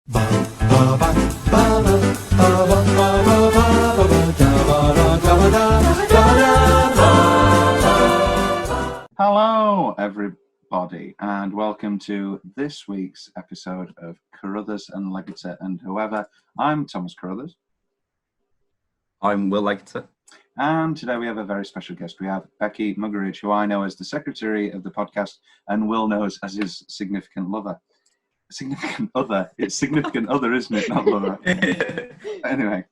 Hello, everybody, and welcome to this week's episode of Carruthers and Leggetter and Whoever. I'm Thomas Carruthers. I'm Will Leggetter. And today we have a very special guest. We have Becky Muggeridge, who I know as the secretary of the podcast and Will knows as his significant lover. Significant other. It's significant other, isn't it? Not lover. Anyway,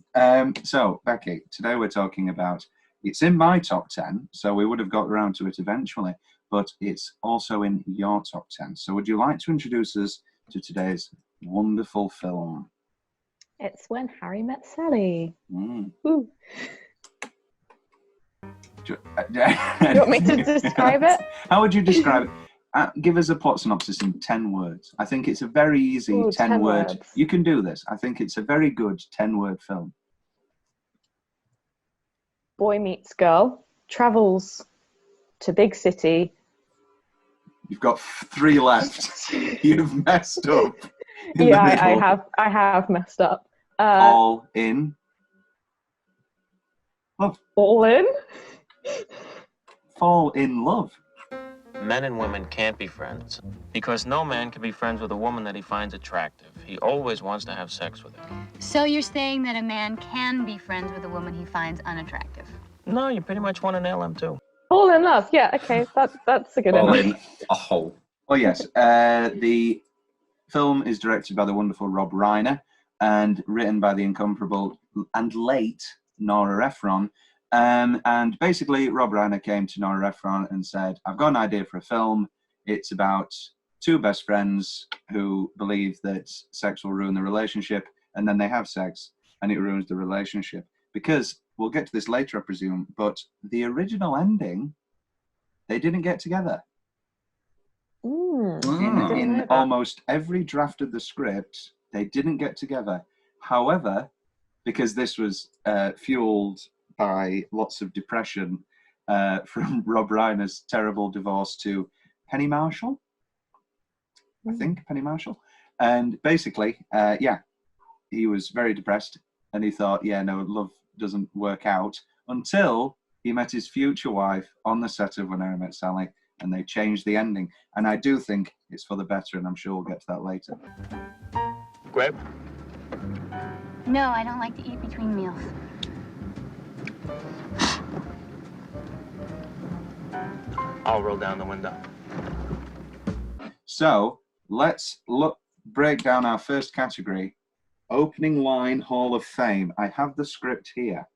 so Becky, today we're talking about, it's in my top 10, so we would have got around to it eventually, but it's also in your top 10. So would you like to introduce us to today's wonderful film? It's When Harry Met Sally. Mm. Ooh. Do you want me to describe it? How would you describe it? Give us a plot synopsis in 10 words. I think it's a very easy 10 word. Words. You can do this. I think it's a very good 10-word film. Boy meets girl, travels to big city. You've got 3 left. You've messed up. Yeah, I have messed up. All in love. All in? Fall in love. Men and women can't be friends because no man can be friends with a woman that he finds attractive. He always wants to have sex with her. So you're saying that a man can be friends with a woman he finds unattractive? No, you pretty much want to nail him too. All in love. Yeah, okay, that's a good All ending. in a hole. Oh yes, the film is directed by the wonderful Rob Reiner and written by the incomparable and late Nora Ephron. And basically, Rob Reiner came to Nora Ephron and said, I've got an idea for a film. It's about 2 best friends who believe that sex will ruin the relationship, and then they have sex, and it ruins the relationship. Because, we'll get to this later, I presume, but the original ending, they didn't get together. In almost every draft of the script, they didn't get together. However, because this was fueled by lots of depression from Rob Reiner's terrible divorce to Penny Marshall, I think, Penny Marshall. And basically, he was very depressed and he thought, love doesn't work out until he met his future wife on the set of When Harry Met Sally, and they changed the ending. And I do think it's for the better, and I'm sure we'll get to that later. Grape? No, I don't like to eat between meals. I'll roll down the window. So let's break down our first category, opening line Hall of Fame. I have the script here.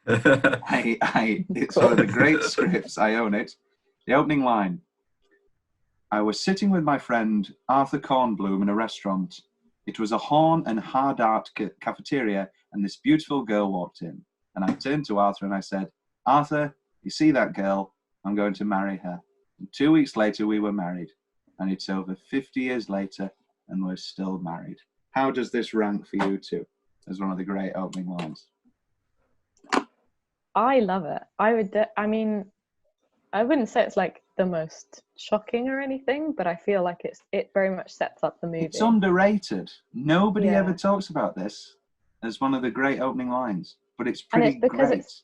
It's one of the great scripts. I own it. The opening line. I was sitting with my friend Arthur Kornblum in a restaurant. It was a horn and hard art cafeteria, and this beautiful girl walked in. And I turned to Arthur and I said, Arthur, you see that girl? I'm going to marry her. And 2 weeks later, we were married. And it's over 50 years later, and we're still married. How does this rank for you two as one of the great opening lines? I love it. I wouldn't say it's like the most shocking or anything, but I feel like it very much sets up the movie. It's underrated. Nobody ever talks about this as one of the great opening lines, but it's pretty and it's because great.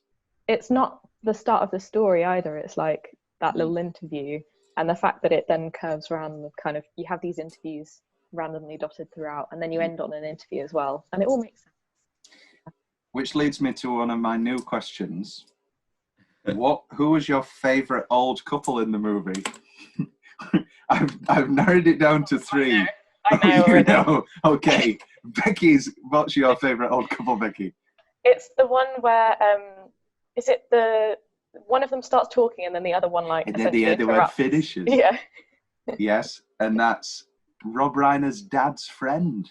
It's not the start of the story either. It's like that little interview, and the fact that it then curves around with kind of, you have these interviews randomly dotted throughout, and then you end on an interview as well, and it all makes sense. Which leads me to one of my new questions. Who was your favourite old couple in the movie? I've narrowed it down to 3. I know. Okay. What's your favourite old couple, Becky? It's the one where is it one of them starts talking and then the other one and then the other one finishes. Yeah. Yes, and that's Rob Reiner's dad's friend.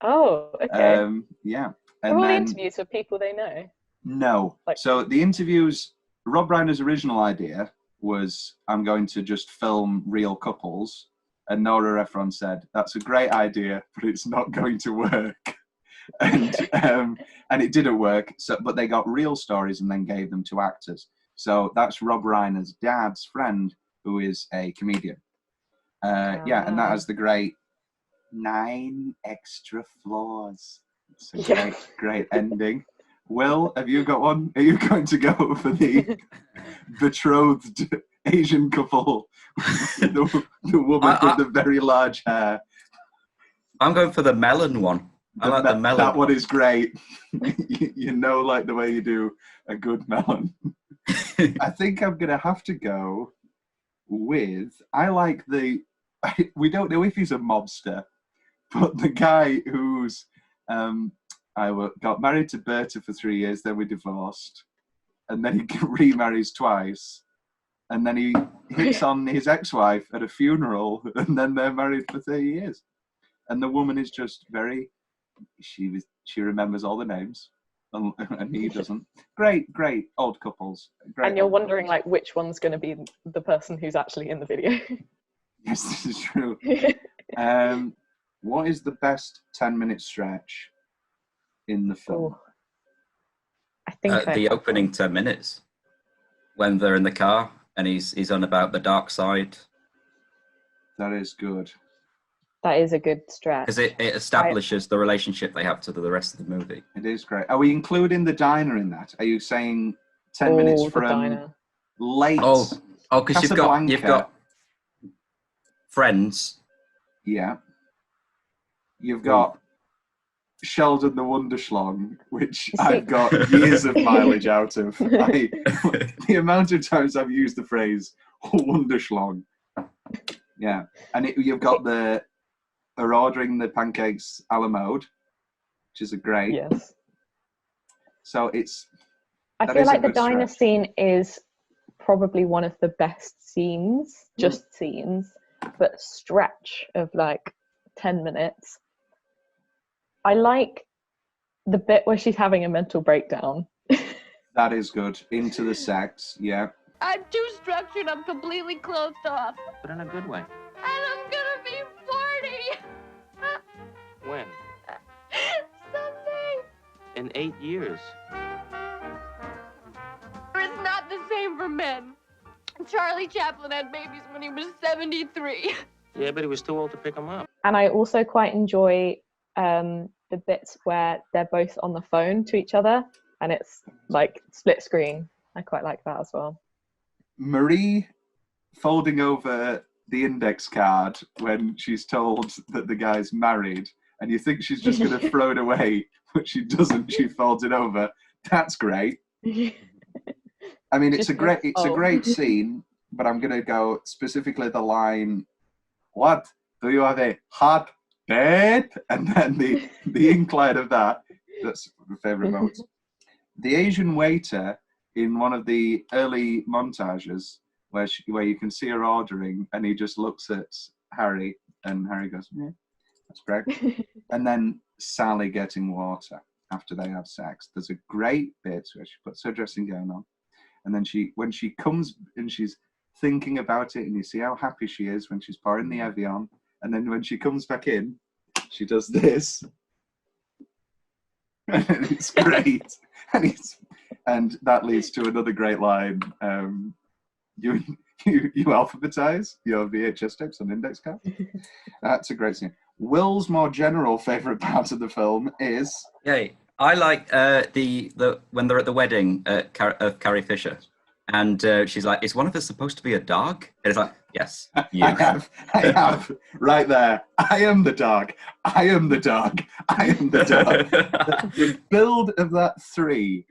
Oh, okay. Yeah. Are all the interviews with people they know? No. So the interviews, Rob Reiner's original idea was, I'm going to just film real couples. And Nora Ephron said, that's a great idea, but it's not going to work. And it didn't work. But they got real stories and then gave them to actors. So that's Rob Reiner's dad's friend, who is a comedian. And that has the great 9 extra floors. It's a Yeah. great ending. Will, have you got one? Are you going to go for the betrothed Asian couple, the woman with the very large hair? I'm going for the melon one. I like the melon. That one is great. You know, like the way you do a good melon. I think I'm going to have to go with, I like we don't know if he's a mobster, but the guy who's, got married to Berta for 3 years, then we divorced, and then he remarries twice, and then he hits on his ex-wife at a funeral, and then they're married for 30 years. And the woman is just she remembers all the names, and he doesn't. Great old couples. And you're wondering like which one's going to be the person who's actually in the video. Yes, this is true. What is the best 10-minute stretch in the film? Oh. I think the opening 10 minutes when they're in the car and he's on about the dark side. That is good. That is a good stretch. Because it establishes the relationship they have to the rest of the movie. It is great. Are we including the diner in that? Are you saying 10 minutes from diner. late? Oh, because you've got Friends. Yeah. You've got Sheldon the Wonderschlong, which I've got years of mileage out of. The amount of times I've used the phrase Wonderschlong. Yeah. And you've got they're ordering the pancakes a la mode, which is a great. Yes. So I feel like the diner scene is probably one of the best scenes, just scenes, but stretch of like 10 minutes. I like the bit where she's having a mental breakdown. That is good. Into the sex, yeah. I'm too structured, I'm completely closed off. But in a good way. And I'm gonna be 40! When? Someday! In 8 years. It's not the same for men. Charlie Chaplin had babies when he was 73. Yeah, but he was too old to pick them up. And I also quite enjoy the bits where they're both on the phone to each other and it's like split screen. I quite like that as well. Marie folding over the index card when she's told that the guy's married, and you think she's just going to throw it away, but she doesn't. She folds it over. That's great. I mean, it's a great scene, but I'm going to go specifically the line, "What? Do you have a hot bed?" And then the incline of that. That's my favourite moment. The Asian waiter in one of the early montages where you can see her ordering, and he just looks at Harry, and Harry goes, "Yeah, that's great." And then Sally getting water after they have sex. There's a great bit where she puts her dressing gown on, and then when she comes and she's thinking about it, and you see how happy she is when she's pouring the Evian, and then when she comes back in, she does this. And it's great. And that leads to another great line. You alphabetize your VHS tapes on index cards. That's a great scene. Will's more general favourite part of the film is... Yeah, I like the when they're at the wedding of Carrie Fisher. And she's like, "Is one of us supposed to be a dog?" And it's like, "Yes, you." I have, right there. I am the dog. I am the dog. I am the dog. The build of that 3,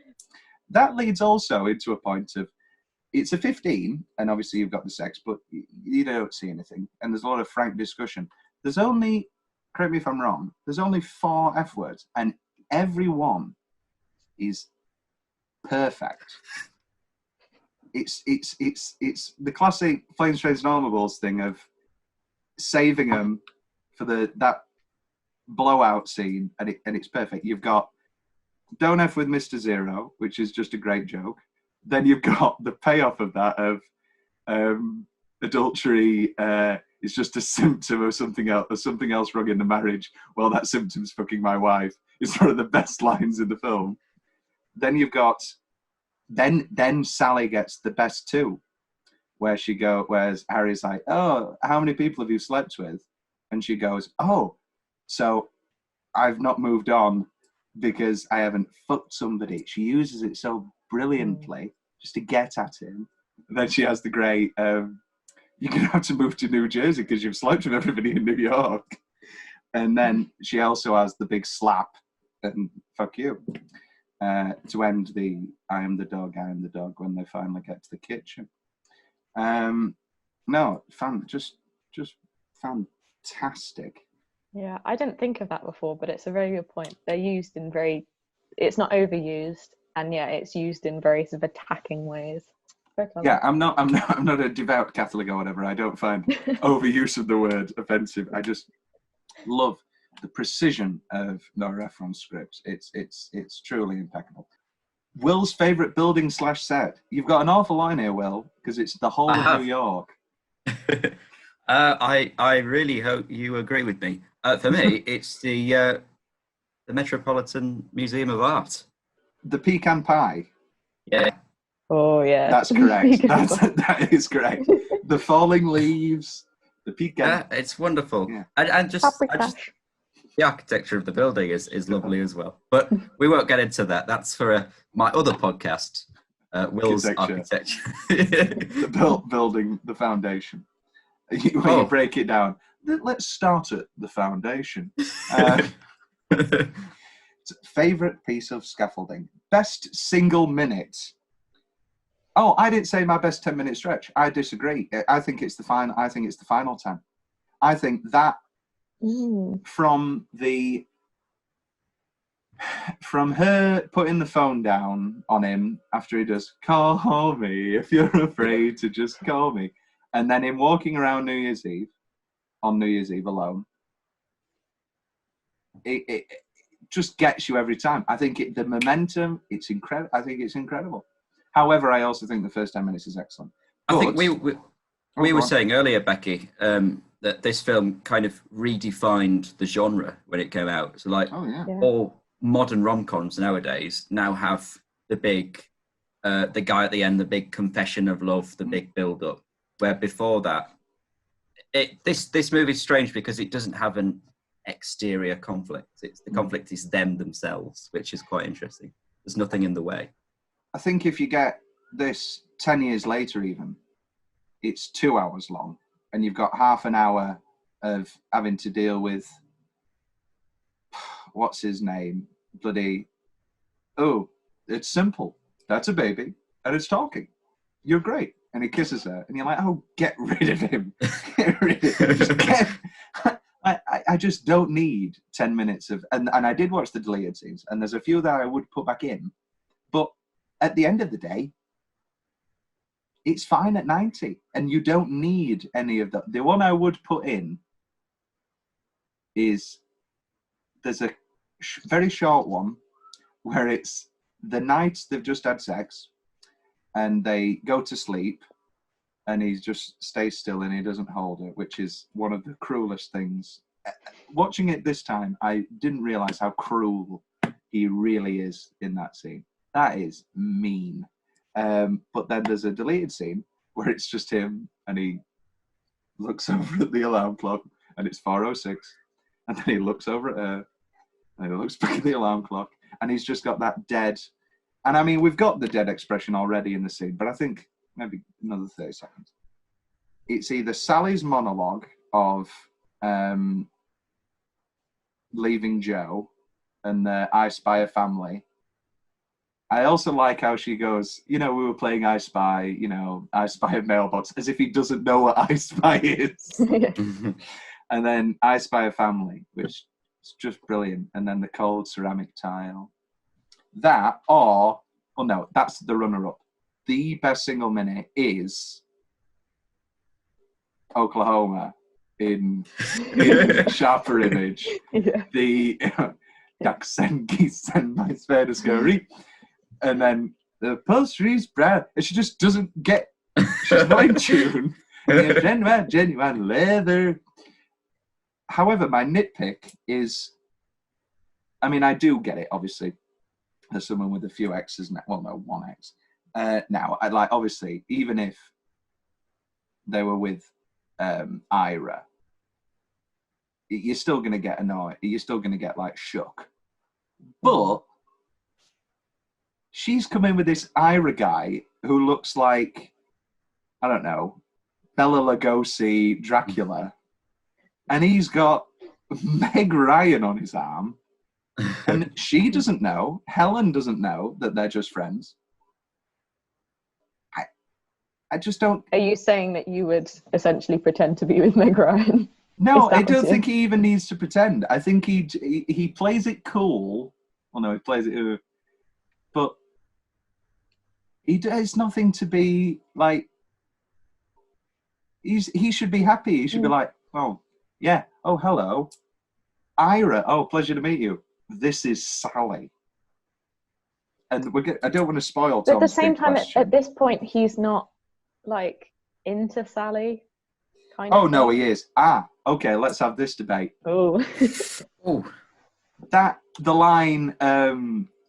that leads also into a point of, it's a 15, and obviously you've got the sex, but you don't see anything. And there's a lot of frank discussion. There's only, correct me if I'm wrong, there's only 4 F words, and every one is perfect. It's the classic Planes, Trains and Automobiles thing of saving them for that blowout scene, and it's perfect. You've got "Don't F with Mr. Zero," which is just a great joke. Then you've got the payoff of that of adultery is just a symptom of something else. There's something else wrong in the marriage. Well, that symptom's fucking my wife. It's one of the best lines in the film. Then you've got. Then Sally gets the best 2, whereas Harry's like, "Oh, how many people have you slept with?" And she goes, "Oh, So I've not moved on because I haven't fucked somebody. She uses it so brilliantly just to get at him. And then she has the great, you're going to have to move to New Jersey because you've slept with everybody in New York. And then she also has the big slap and fuck you to end the I am the dog when they finally get to the kitchen. No, just fantastic. Yeah, I didn't think of that before, but it's a very good point. They're used in it's not overused, and yeah, it's used in very sort of attacking ways. Yeah, I'm not a devout Catholic or whatever. I don't find overuse of the word offensive. I just love the precision of Nora Ephron's scripts. It's truly impeccable. Will's favorite building / set. You've got an awful line here, Will, because it's the whole of New York. I really hope you agree with me. For me, it's the Metropolitan Museum of Art. The pecan pie. Yeah. Oh yeah, that's correct. That is correct. The falling leaves, the pecan. Yeah, it's wonderful. Yeah. And just the architecture of the building is lovely as well. But we won't get into that. That's for my other podcast, Will's Architecture. The building, the foundation. When you break it down, let's start at the foundation. Favorite piece of scaffolding. Best single minute. Oh, I didn't say my best 10-minute stretch. I disagree. I think it's the final 10. I think that from her putting the phone down on him after he does call me if you're afraid to just call me, and then him walking around New Year's Eve alone, it just gets you every time. I think the momentum, it's incredible. I think it's incredible. However, I also think the first 10 minutes is excellent. I think we were saying earlier, Becky, that this film kind of redefined the genre when it came out. So all modern rom-coms nowadays now have the big, the guy at the end, the big confession of love, the big build-up. Where before that, this movie is strange because it doesn't have an exterior conflict. The conflict is them themselves, which is quite interesting. There's nothing in the way. I think if you get this 10 years later even, it's 2 hours long, and you've got half an hour of having to deal with, what's his name? It's simple. That's a baby, and it's talking. You're great. And he kisses her, and you're like, oh, get rid of him. Get rid of him. I just don't need 10 minutes of, and I did watch the deleted scenes, and there's a few that I would put back in, but at the end of the day, it's fine at 90, and you don't need any of that. The one I would put in is, there's a very short one where it's the night they've just had sex, and they go to sleep, and he just stays still and he doesn't hold her, which is one of the cruelest things. Watching it this time, I didn't realize how cruel he really is in that scene. That is mean. But then there's a deleted scene where it's just him, and he looks over at the alarm clock, and it's 4:06, and then he looks over at her, and he looks back at the alarm clock, and he's just got that dead. And I mean, we've got the dead expression already in the scene, but I think maybe another 30 seconds. It's either Sally's monologue of leaving Joe and the I Spy a Family. I also like how she goes, we were playing I Spy, I Spy a Mailbox, as if he doesn't know what I Spy is. And then I Spy a Family, which is just brilliant. And then the cold ceramic tile. That, that's the runner-up. The best single minute is Oklahoma in sharper image. Yeah. The ducks and geese and my spare scurry. And then the upholstery's brown. And she just doesn't get, she's not in tune. Genuine leather. However, my nitpick is, I do get it, obviously. There's someone with a few X's now. Well, no, one X. Now, obviously, even if they were with Ira, you're still going to get annoyed. You're still going to get like shook. But she's come in with this Ira guy who looks like, I don't know, Bela Lugosi Dracula, and he's got Meg Ryan on his arm, and she doesn't know. Helen doesn't know that they're just friends. I just don't. Are you saying that you would essentially pretend to be with Meg Ryan? No, I don't think he even needs to pretend. I think he plays it cool. Well, no, he plays it, but he does nothing to be like. He should be happy. He should be like, oh yeah, oh hello, Ira. Oh, pleasure to meet you. This is Sally. And I don't want to spoil. But at the same time, at this point, he's not like into Sally. Oh no, he is. Okay, let's have this debate. Oh. The line,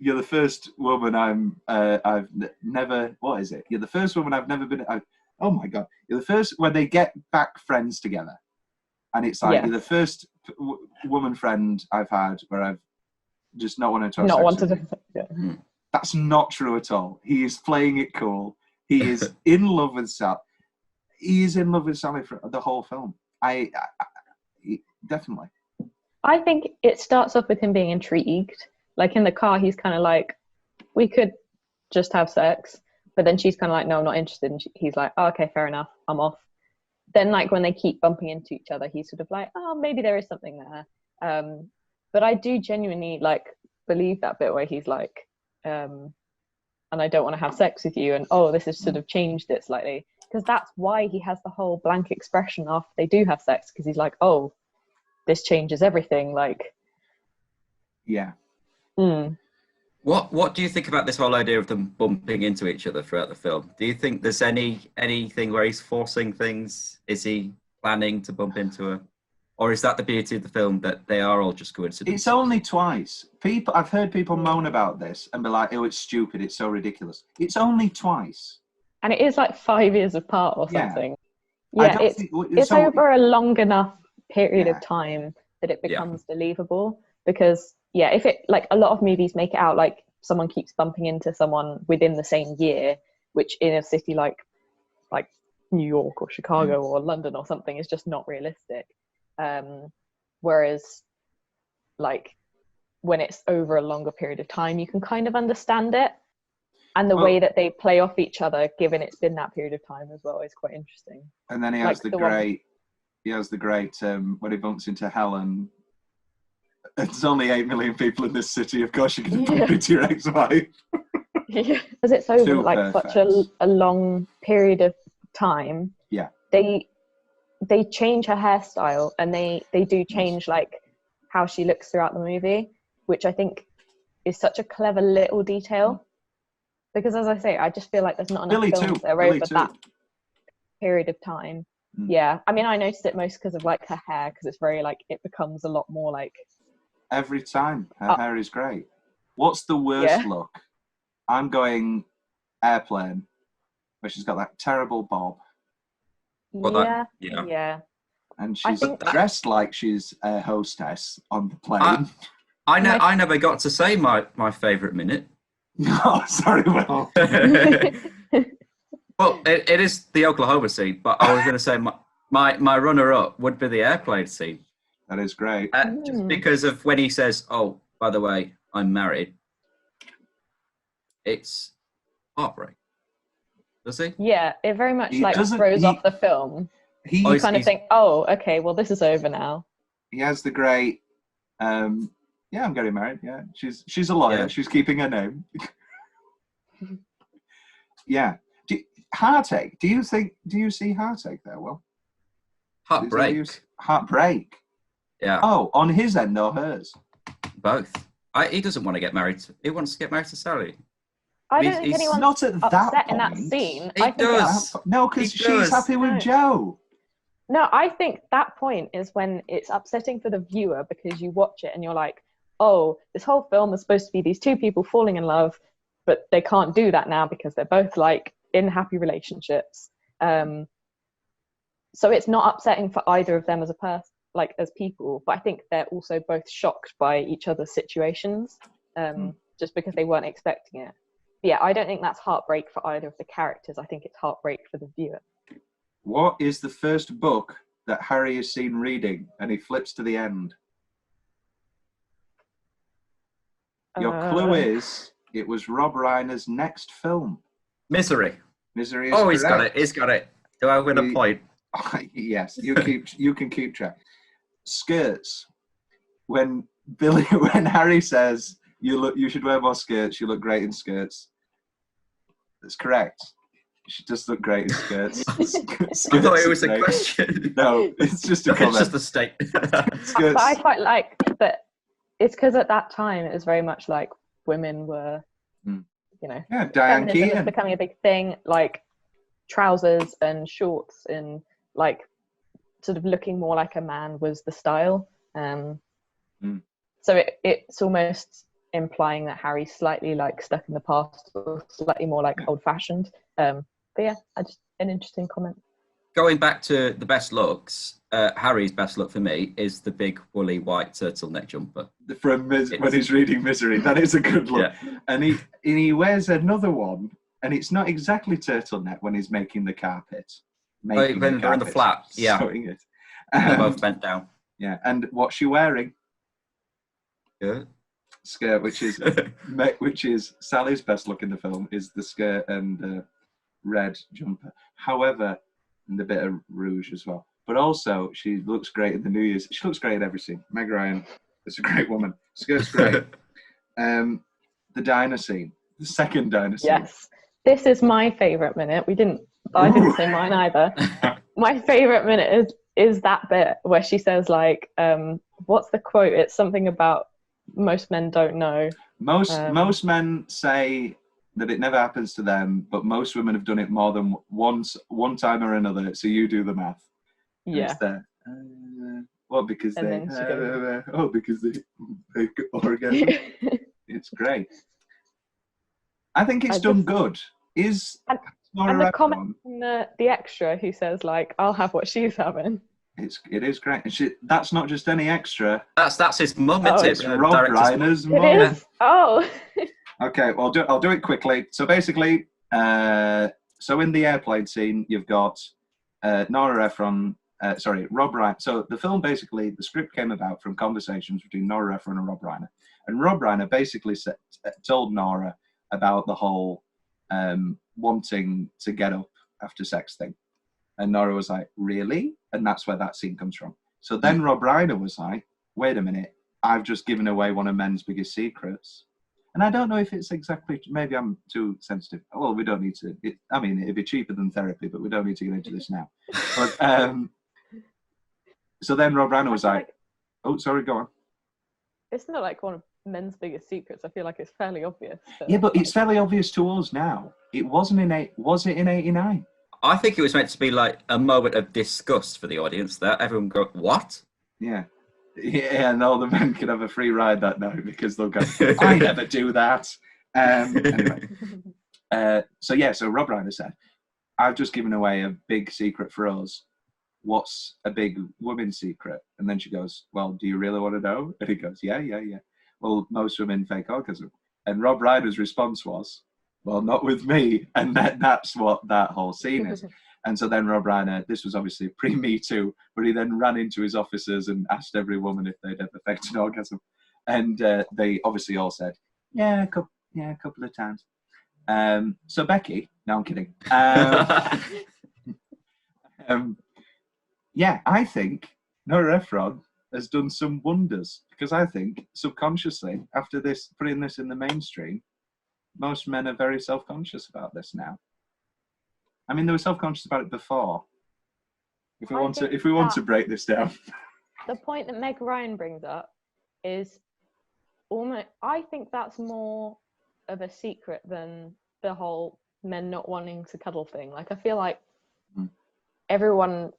you're the first woman I've never, what is it? You're the first woman I've never been, oh my God. You're the first, when they get back friends together. And it's like, you're the first woman friend I've had where I've just not wanted to have sex with you. That's not true at all. He is playing it cool. He is in love with Sally. He is in love with Sally for the whole film. I definitely. I think it starts off with him being intrigued. Like in the car, he's kind of like, we could just have sex. But then she's kind of like, no, I'm not interested. And he's like, oh, okay, fair enough. I'm off. Then like when they keep bumping into each other, he's sort of like, oh, maybe there is something there. But I do genuinely like believe that bit where he's like, and I don't want to have sex with you. And oh, this has sort of changed it slightly. Because that's why he has the whole blank expression after they do have sex. Because he's like, oh, this changes everything. Like, yeah. What do you think about this whole idea of them bumping into each other throughout the film? Do you think there's anything where he's forcing things? Is he planning to bump into her? Or is that the beauty of the film, that they are all just coincidences? It's only twice. I've heard people moan about this and be like, oh, it's stupid, it's so ridiculous. It's only twice. And it is like 5 years apart or something. Yeah, it's over a long enough period of time that it becomes believable. Because, if it, like, a lot of movies make it out like someone keeps bumping into someone within the same year, which in a city like New York or Chicago or London or something is just not realistic. Whereas, like, when it's over a longer period of time, you can kind of understand it. And the way that they play off each other, given it's been that period of time as well, is quite interesting. And then he has the great when he bumps into Helen. It's only 8 million people in this city. Of course, you're going to bump into your ex-wife. Because it's over like such a long period of time. Yeah. They change her hairstyle, and they do change like how she looks throughout the movie, which I think is such a clever little detail. Because as I say, I just feel like there's not enough films that are over that period of time. Yeah, I mean, I noticed it most because of like her hair, because it's very like, it becomes a lot more like. Every time her hair is great. What's the worst look? I'm going Airplane, where she's got that terrible bob. Yeah. And she's dressed like she's a hostess on the plane. I never got to say my favourite minute. Oh, sorry, Will. Well, it is the Oklahoma scene, but I was going to say my runner-up would be the airplane scene. That is great. Just because of when he says, oh, by the way, I'm married. It's heartbreak. Does he? Yeah, it very much throws off the film. You kind of think, oh, okay, well, this is over now. He has the great, I'm getting married. Yeah, she's a lawyer. Yeah. She's keeping her name. Yeah. Heartache. Do you see heartache there, Will? Heartbreak. Heartbreak. Yeah. Oh, on his end or hers? Both. He doesn't want to get married. He wants to get married to Sally. I don't think anyone's not at that point. In that scene. He does. No, because she's happy with Joe. No, I think that point is when it's upsetting for the viewer, because you watch it and you're like, oh, this whole film is supposed to be these two people falling in love, but they can't do that now because they're both like in happy relationships. So it's not upsetting for either of them as a person. like as people, but I think they're also both shocked by each other's situations, just because they weren't expecting it. But yeah, I don't think that's heartbreak for either of the characters. I think it's heartbreak for the viewer. What is the first book that Harry is seen reading? And he flips to the end. Your clue is it was Rob Reiner's next film. Misery. Misery is correct. He's got it. He's got it. Do I win a point? Yes, you can keep track. Skirts. When Harry says you should wear more skirts, you look great in skirts. That's correct. She does look great in skirts. I thought it was a question. No, it's just a comment. It's just a statement. But I quite like that. It's because at that time it was very much like women were, you know, Diane Keaton was becoming a big thing, like trousers and shorts and like sort of looking more like a man was the style. So it's almost implying that Harry's slightly like stuck in the past or slightly more like old-fashioned. But yeah, just an interesting comment. Going back to the best looks, Harry's best look for me is the big woolly white turtleneck jumper. From when he's reading Misery. That is a good look. Yeah. And he wears another one, and it's not exactly turtleneck when he's making the carpet. When they're in the flat, yeah. Sewing it. They're both bent down. Yeah, and what's she wearing? Skirt, which is Sally's best look in the film, is the skirt and red jumper. However, and a bit of rouge as well. But also, she looks great in the New Year's. She looks great in everything. Meg Ryan is a great woman. Skirt's great. The diner scene, the second diner scene. Yes, this is my favourite minute. I didn't say mine either. My favourite minute is that bit where she says like, what's the quote? It's something about most men don't know. Most men say that it never happens to them, but most women have done it more than one time or another. So you do the math. Yeah. Because they orgasm. It's great. I think it's done good. And the comment from the extra who says like, I'll have what she's having. It is great. And that's not just any extra. That's his mum, isn't it? It's Rob Reiner's mum. It is? Oh. Okay, well, I'll do it quickly. So basically, so in the airplane scene, you've got Nora Ephron, Rob Reiner. So the film basically, the script came about from conversations between Nora Ephron and Rob Reiner. And Rob Reiner basically told Nora about the whole wanting to get up after sex thing. And Nora was like, really? And that's where that scene comes from. So then Rob Reiner was like, wait a minute, I've just given away one of men's biggest secrets. And I don't know if it's exactly, maybe I'm too sensitive. Well, we don't need to, it'd be cheaper than therapy, but we don't need to get into this now. But so then Rob Reiner was like, oh, sorry, go on. It's not like one of men's biggest secrets. I feel like it's fairly obvious. Yeah, but it's fairly obvious to us now. It wasn't was it in 89? I think it was meant to be like a moment of disgust for the audience there. Everyone go, what? Yeah. Yeah, and all the men can have a free ride that night because they'll go, I never do that. Anyway. So Rob Reiner said, I've just given away a big secret for us. What's a big woman's secret? And then she goes, well, do you really want to know? And he goes, yeah. Well, most women fake orgasm. And Rob Reiner's response was, well, not with me. And that's what that whole scene is. And so then Rob Reiner, this was obviously pre-Me Too, but he then ran into his officers and asked every woman if they'd ever faked an orgasm. And they obviously all said, yeah, a couple of times. So Becky, no, I'm kidding. Yeah, I think Nora Ephron has done some wonders because I think subconsciously, after this, putting this in the mainstream, most men are very self-conscious about this now. I mean, they were self-conscious about it before. If we want to break this down, the point that Meg Ryan brings up is almost. I think that's more of a secret than the whole men not wanting to cuddle thing. Like, I feel like everyone.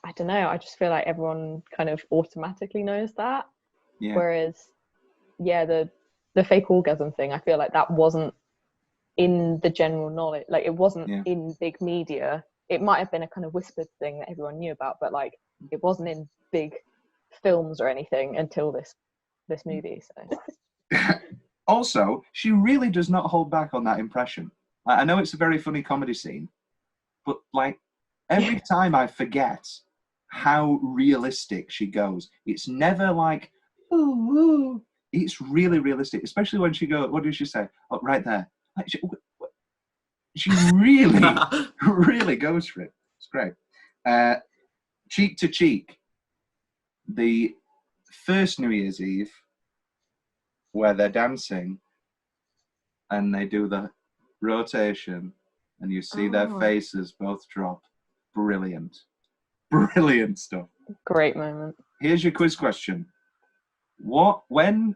I don't know. I just feel like everyone kind of automatically knows that. Yeah. Whereas, yeah, the fake orgasm thing, I feel like that wasn't in the general knowledge. Like, it wasn't in big media. It might have been a kind of whispered thing that everyone knew about, but like, it wasn't in big films or anything until this movie. So. Also, she really does not hold back on that impression. I know it's a very funny comedy scene, but like every time I forget how realistic she goes. It's never like, ooh, ooh. It's really realistic, especially when she goes, what does she say? Oh, right there. Like she really, really goes for it. It's great. Cheek to Cheek, the first New Year's Eve, where they're dancing and they do the rotation and you see their faces both drop. Brilliant. Brilliant stuff. Great moment. Here's your quiz question. When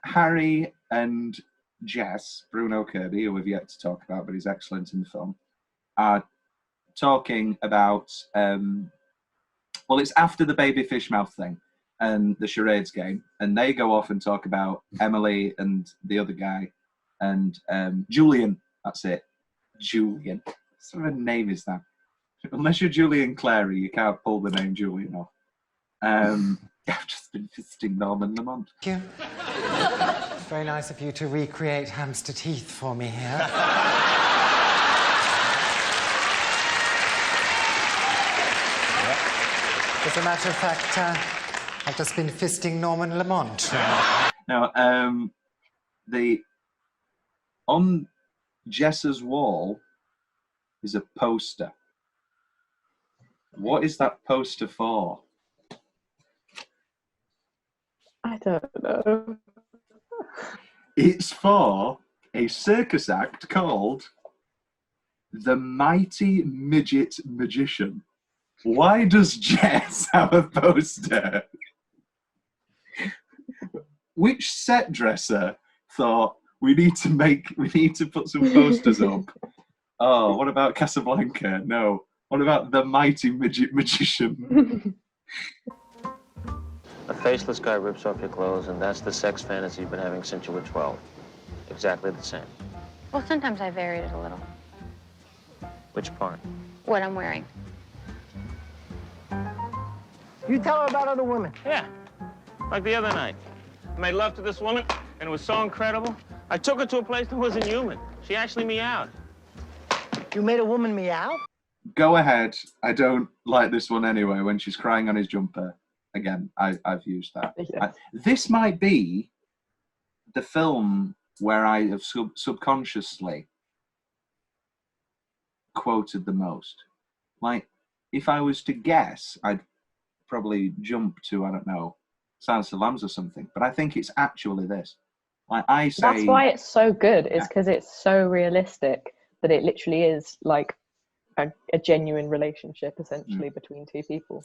Harry and Jess, Bruno Kirby, who we've yet to talk about, but he's excellent in the film, are talking about, well, it's after the baby fish mouth thing and the charades game, and they go off and talk about Emily and the other guy and Julian. That's it. Julian. What sort of name is that? Unless you're Julian Clary, you can't pull the name Julian off. I've just been visiting Norman Lamont. Thank you. It's very nice of you to recreate hamster teeth for me here. As a matter of fact, I've just been fisting Norman Lamont. Now, on Jess's wall is a poster. What is that poster for? I don't know. It's for a circus act called The Mighty Midget Magician. Why does Jess have a poster? Which set dresser thought we need to put some posters up? Oh, what about Casablanca? No. What about The Mighty Midget Magician? A faceless guy rips off your clothes, and that's the sex fantasy you've been having since you were 12. Exactly the same. Well, sometimes I varied it a little. Which part? What I'm wearing. You tell her about other women. Yeah. Like the other night. I made love to this woman, and it was so incredible. I took her to a place that wasn't human. She actually meowed. You made a woman meow? Go ahead. I don't like this one anyway, when she's crying on his jumper. Again, I've used that. Yeah. This might be the film where I have subconsciously quoted the most. Like, if I was to guess, I'd probably jump to, I don't know, Silence of the Lambs or something. But I think it's actually this. Like I say, that's why it's so good. Is because it's so realistic that it literally is like a genuine relationship, essentially, between two people.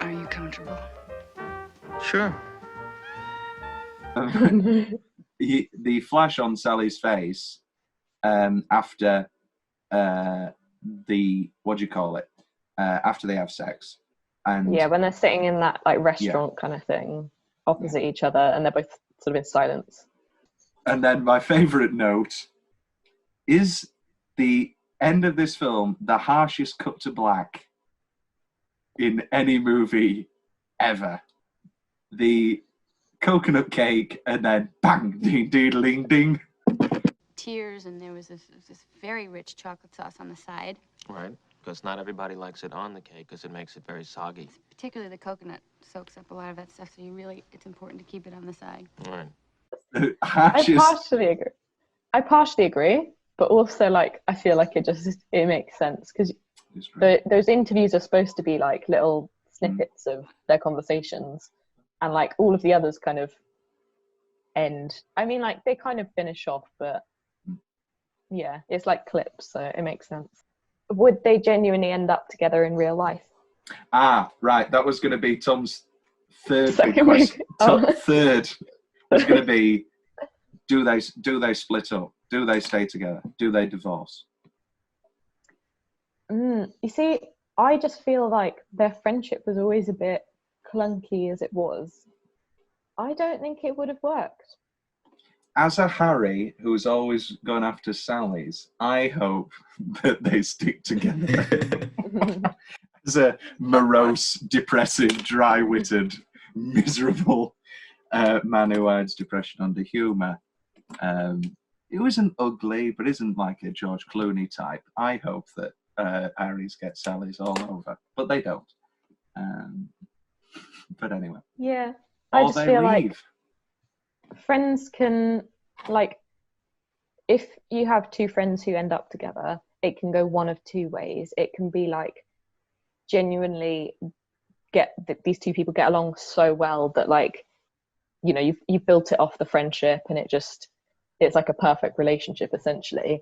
Are you comfortable? Sure. The flash on Sally's face after after they have sex, and yeah, when they're sitting in that like restaurant kind of thing opposite each other, and they're both sort of in silence. And then my favourite note is the end of this film, the harshest cut to black in any movie ever. The coconut cake, and then bang, ding, ding, ding, ding. Tears, and there was this very rich chocolate sauce on the side. Right, because not everybody likes it on the cake because it makes it very soggy. Particularly the coconut soaks up a lot of that stuff, so it's important to keep it on the side. Right. I partially agree, but also like I feel like it makes sense because those interviews are supposed to be like little snippets of their conversations, and like all of the others kind of end. I mean, like they kind of finish off, but yeah, it's like clips, so it makes sense. Would they genuinely end up together in real life? Ah, right. That was going to be Tom's third big question. Third was going to be: do they split up? Do they stay together? Do they divorce? You see, I just feel like their friendship was always a bit clunky as it was, I don't think it would have worked. As a Harry who's always gone after Sally's, I hope that they stick together. As a morose, depressive, dry-witted, miserable man who hides depression under humour. It isn't ugly, but isn't like a George Clooney type. I hope that Harry's get Sally's all over, but they don't. But anyway. Yeah, I just feel like friends can, like, if you have two friends who end up together, it can go one of two ways. It can be like genuinely these two people get along so well that, like, you know, you've built it off the friendship and it's like a perfect relationship essentially.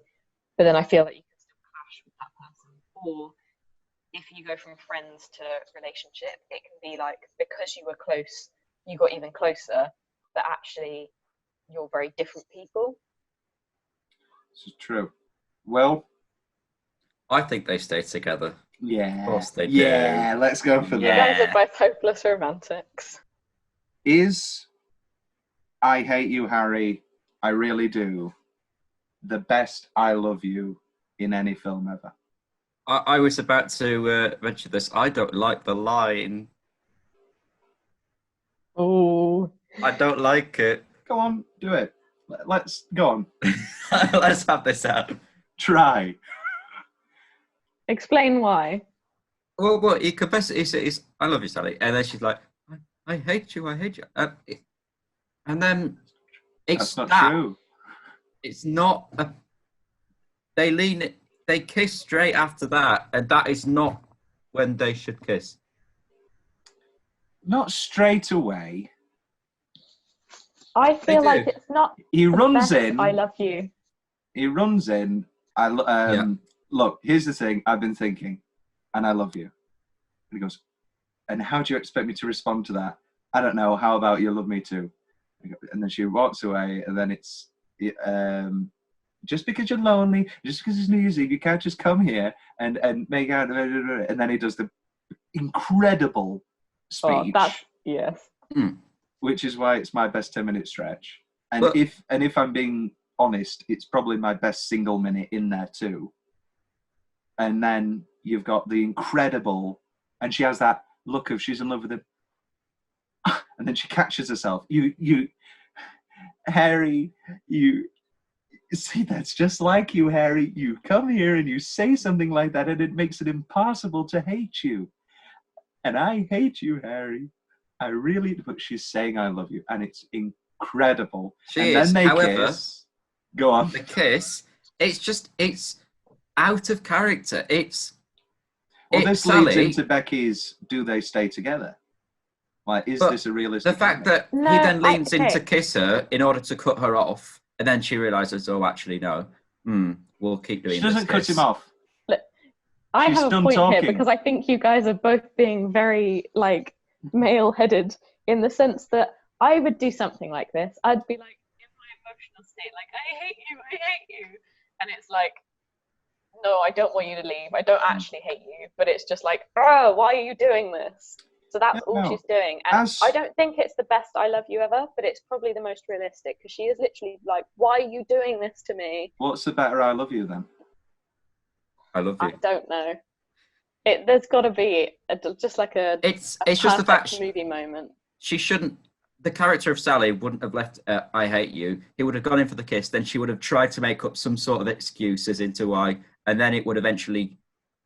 But then I feel like you can still clash with that person. Or if you go from friends to relationship, it can be like, because you were close, you got even closer, but actually you're very different people. This is true. Well, I think they stay together. Yeah. Of course they do. Yeah, let's go for that. You guys are both hopeless romantics. Is I Hate You, Harry, I Really Do the best I Love You in any film ever? I was about to mention this. I don't like the line. Oh. I don't like it. Go on, do it. Let's go on. Let's have this out. Try. Explain why. Well, he confesses. He says, "I love you, Sally," and then she's like, "I hate you. I hate you." And then it's That's not true. It's not. They kiss straight after that, and that is not when they should kiss. Not straight away. I feel like it's not. He runs in. I love you. He runs in. Look, here's the thing. I've been thinking, and I love you. And he goes, and how do you expect me to respond to that? I don't know. How about you love me too? And then she walks away, and then it's just because you're lonely, just because it's New Year's Eve, you can't just come here and make out. And then he does the incredible speech. Yes. Which is why it's my best 10-minute stretch. And if I'm being honest, it's probably my best single minute in there too. And then you've got the incredible, and she has that look of she's in love with him. And then she catches herself. Harry, see, that's just like you, Harry. You come here and you say something like that, and it makes it impossible to hate you. And I hate you, Harry. I really, but she's saying I love you, and it's incredible. Then they kiss. Go on. The kiss, it's out of character. This leads into Becky's, do they stay together? Like, is this a realistic? The fact that he then leans in to kiss her in order to cut her off, and then she realizes, oh, actually, no. We'll keep doing this. She doesn't cut him off. Look, I have a point here, because I think you guys are both being very, like, male-headed, in the sense that I would do something like this. I'd be like, in my emotional state, like, I hate you. And it's like, no, I don't want you to leave. I don't actually hate you. But it's just like, oh, why are you doing this? So that's all she's doing. And I don't think it's the best I love you ever, but it's probably the most realistic, because she is literally like, why are you doing this to me? What's the better I love you then? I love you. I don't know. There's got to be just like it's just the fact movie moment. She shouldn't. The character of Sally wouldn't have left. I hate you. He would have gone in for the kiss. Then she would have tried to make up some sort of excuses into why, and then it would eventually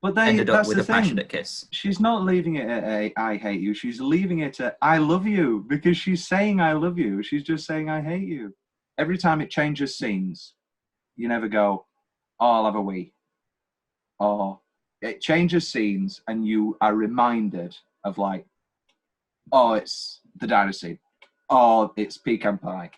ended up with a passionate kiss. She's not leaving it at a I hate you. She's leaving it at I love you, because she's saying I love you. She's just saying I hate you. Every time it changes scenes, you never go, oh, I'll have a wee. Or it changes scenes and you are reminded of, like, oh, it's the diner scene. Or it's pecan pie.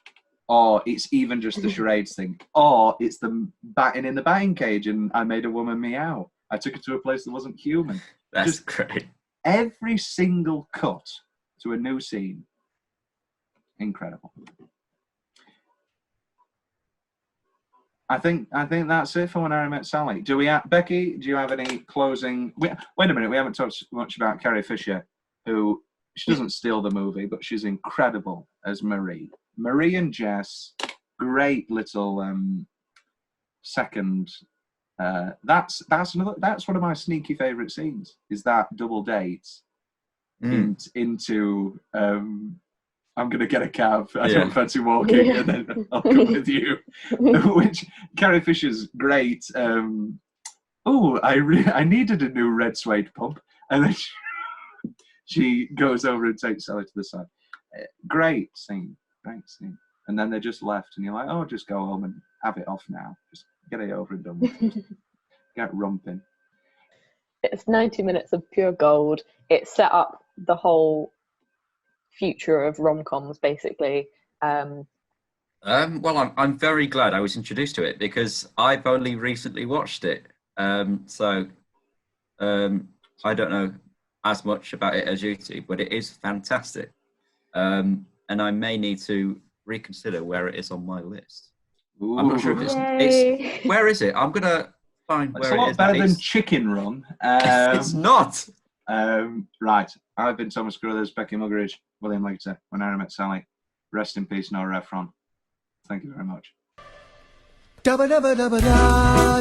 Or it's even just the charades thing. Or it's the batting in the batting cage and I made a woman meow. I took her to a place that wasn't human. That's just great. Every single cut to a new scene. Incredible. I think that's it for When Harry Met Sally. Do we have, Becky, do you have any closing? Wait a minute, we haven't talked much about Carrie Fisher, who she doesn't steal the movie, but she's incredible as Marie. Marie and Jess, great little second. That's one of my sneaky favourite scenes. Is that double date into I'm going to get a cab. I don't fancy walking, and then I'll come with you. Which Carrie Fisher's great. I needed a new red suede pump, and then she goes over and takes Sally to the side. Great scene. And then they just left, and you're like, oh, just go home and have it off now. Just get it over and done with. Get rumping. It's 90 minutes of pure gold. It set up the whole future of rom-coms, basically. Well, I'm very glad I was introduced to it because I've only recently watched it. So I don't know as much about it as you do, but it is fantastic. And I may need to reconsider where it is on my list. Ooh. I'm not sure if it's where is it? I'm gonna find where it is. It's a lot better than Chicken Run. It's not. Right. I've been Thomas Carruthers, Becky Muggeridge, William Leggetter, When Harry Met Sally. Rest in peace, Nora Ephron. Thank you very much. Da-ba-da-ba-da-da-da.